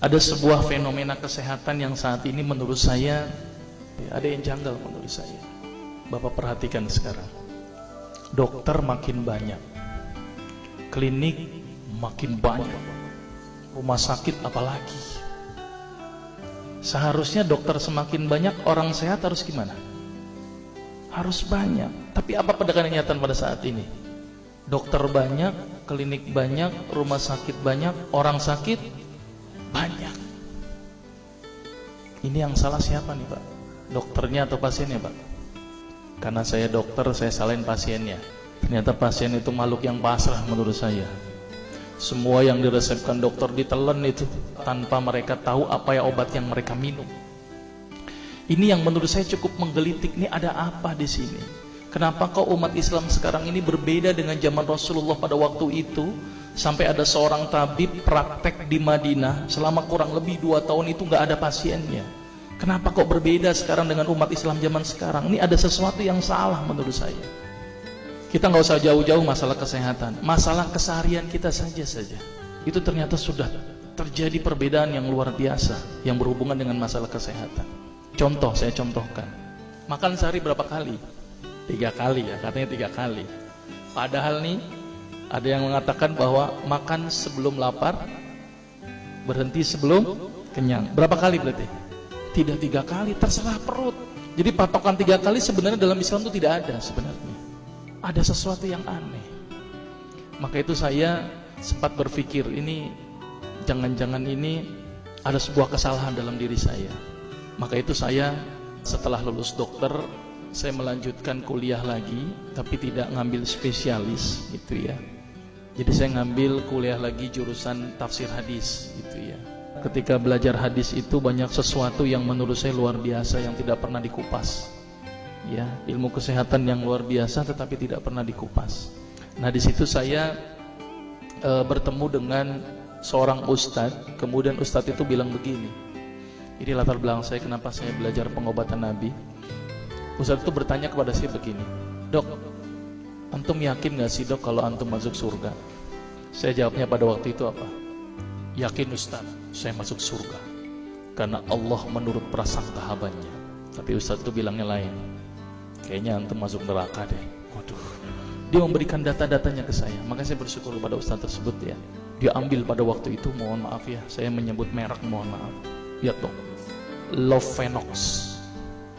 Ada sebuah fenomena kesehatan yang saat ini menurut saya ada yang janggal menurut saya. Bapak perhatikan sekarang. Dokter makin banyak, klinik makin banyak, rumah sakit apalagi. Seharusnya dokter semakin banyak, orang sehat harus gimana? Harus banyak. Tapi apa kenyataan pada saat ini? Dokter banyak, klinik banyak, rumah sakit banyak, orang sakit banyak. Ini yang salah siapa nih Pak? Dokternya atau pasiennya Pak? Karena saya dokter, saya salahin pasiennya. Ternyata pasien itu makhluk yang pasrah menurut saya. Semua yang diresepkan dokter ditelan itu tanpa mereka tahu apa ya obat yang mereka minum. Ini yang menurut saya cukup menggelitik. Nih ada apa di sini? Kenapa kok umat Islam sekarang ini berbeda dengan zaman Rasulullah pada waktu itu? Sampai ada seorang tabib praktek di Madinah selama kurang lebih 2 tahun itu nggak ada pasiennya. Kenapa kok berbeda sekarang dengan umat Islam zaman sekarang? Ini ada sesuatu yang salah menurut saya. Kita nggak usah jauh-jauh masalah kesehatan, masalah keseharian kita saja. Itu ternyata sudah terjadi perbedaan yang luar biasa yang berhubungan dengan masalah kesehatan. Contoh, saya contohkan. Makan sehari berapa kali? 3 kali ya, katanya 3 kali. Padahal nih, ada yang mengatakan bahwa makan sebelum lapar, berhenti sebelum kenyang. Berapa kali berarti? Tidak 3 kali, terserah perut. Jadi patokan 3 kali sebenarnya dalam Islam itu tidak ada sebenarnya. Ada sesuatu yang aneh. Maka itu saya sempat berpikir, ini jangan-jangan ini ada sebuah kesalahan dalam diri saya. Maka itu saya setelah lulus dokter, saya melanjutkan kuliah lagi, tapi tidak ngambil spesialis gitu ya. Jadi saya ngambil kuliah lagi jurusan tafsir hadis gitu ya. Ketika belajar hadis itu banyak sesuatu yang menurut saya luar biasa yang tidak pernah dikupas. Ya, ilmu kesehatan yang luar biasa tetapi tidak pernah dikupas. Nah, di situ saya bertemu dengan seorang ustadz. Kemudian ustadz itu bilang begini. Ini latar belakang saya kenapa saya belajar pengobatan Nabi. Ustadz itu bertanya kepada saya begini, "Dok, antum yakin gak sih dok kalau antum masuk surga?" Saya jawabnya pada waktu itu apa? "Yakin Ustadz, saya masuk surga karena Allah menurut prasangka hambanya." Tapi Ustadz itu bilangnya lain, "Kayaknya antum masuk neraka deh." Waduh, dia memberikan data-datanya ke saya. Maka saya bersyukur kepada Ustadz tersebut ya. Dia ambil pada waktu itu, mohon maaf ya, saya menyebut merek, mohon maaf. Lihat dok, Lovenox,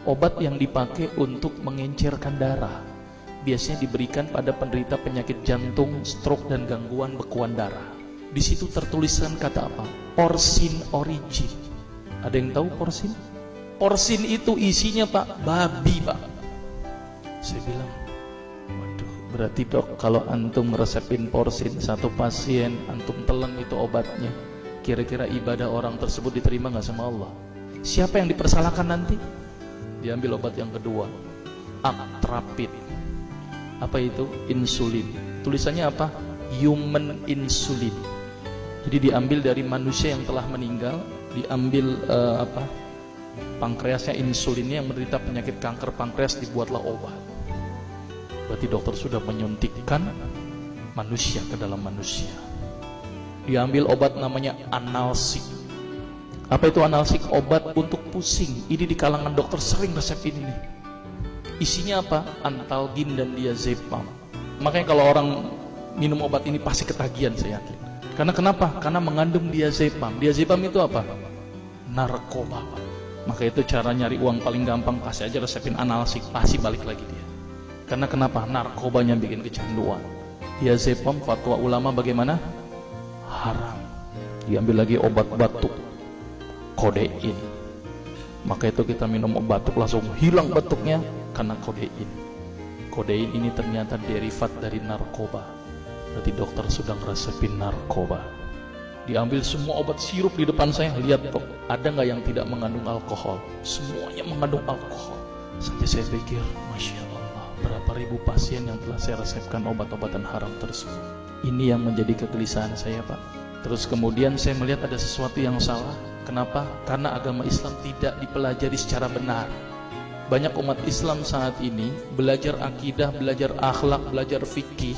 obat yang dipakai untuk mengencerkan darah. Biasanya diberikan pada penderita penyakit jantung, stroke dan gangguan bekuan darah. Di situ tertuliskan kata apa? Porsin origin. Ada yang tahu porsin? Porsin itu isinya Pak, babi Pak. Saya bilang, waduh, berarti dok kalau antum resepin porsin satu pasien, antum telan itu obatnya, kira-kira ibadah orang tersebut diterima gak sama Allah? Siapa yang dipersalahkan nanti? Diambil obat yang kedua, Actrapid. Apa itu? Insulin. Tulisannya apa? Human insulin. Jadi diambil dari manusia yang telah meninggal, diambil pankreasnya, insulinnya, yang menderita penyakit kanker pankreas, dibuatlah obat. Berarti dokter sudah menyuntikkan manusia ke dalam manusia. Diambil obat namanya analsik. Apa itu analsik? Obat untuk pusing. Ini di kalangan dokter sering resepin ini. Isinya apa? Antalgin dan diazepam. Makanya kalau orang minum obat ini pasti ketagihan, saya yakin. Karena kenapa? Karena mengandung diazepam. Diazepam itu apa? Narkoba. Maka itu cara nyari uang paling gampang, kasih aja resepin analsik, pasti balik lagi dia. Karena kenapa? Narkobanya bikin kecanduan. Diazepam, fatwa ulama bagaimana? Haram. Diambil lagi obat batuk, kodein. Maka itu kita minum obat batuk langsung hilang batuknya karena kodein. Kodein ini ternyata derivat dari narkoba. Berarti dokter sudah ngeresepin narkoba. Diambil semua obat sirup di depan saya, lihat dok, ada nggak yang tidak mengandung alkohol? Semuanya mengandung alkohol. Sampai saya pikir, Masya Allah, berapa ribu pasien yang telah saya resepkan obat-obatan haram tersebut. Ini yang menjadi kegelisahan saya Pak. Terus kemudian saya melihat ada sesuatu yang salah. Kenapa? Karena agama Islam tidak dipelajari secara benar. Banyak umat Islam saat ini belajar akidah, belajar akhlak, belajar fikih.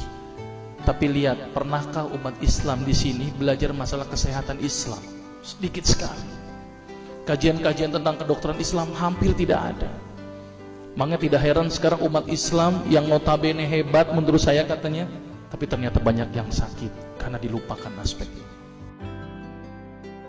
Tapi lihat, pernahkah umat Islam di sini belajar masalah kesehatan Islam? Sedikit sekali. Kajian-kajian tentang kedokteran Islam hampir tidak ada. Makanya tidak heran sekarang umat Islam yang notabene hebat menurut saya katanya, tapi ternyata banyak yang sakit karena dilupakan aspek ini.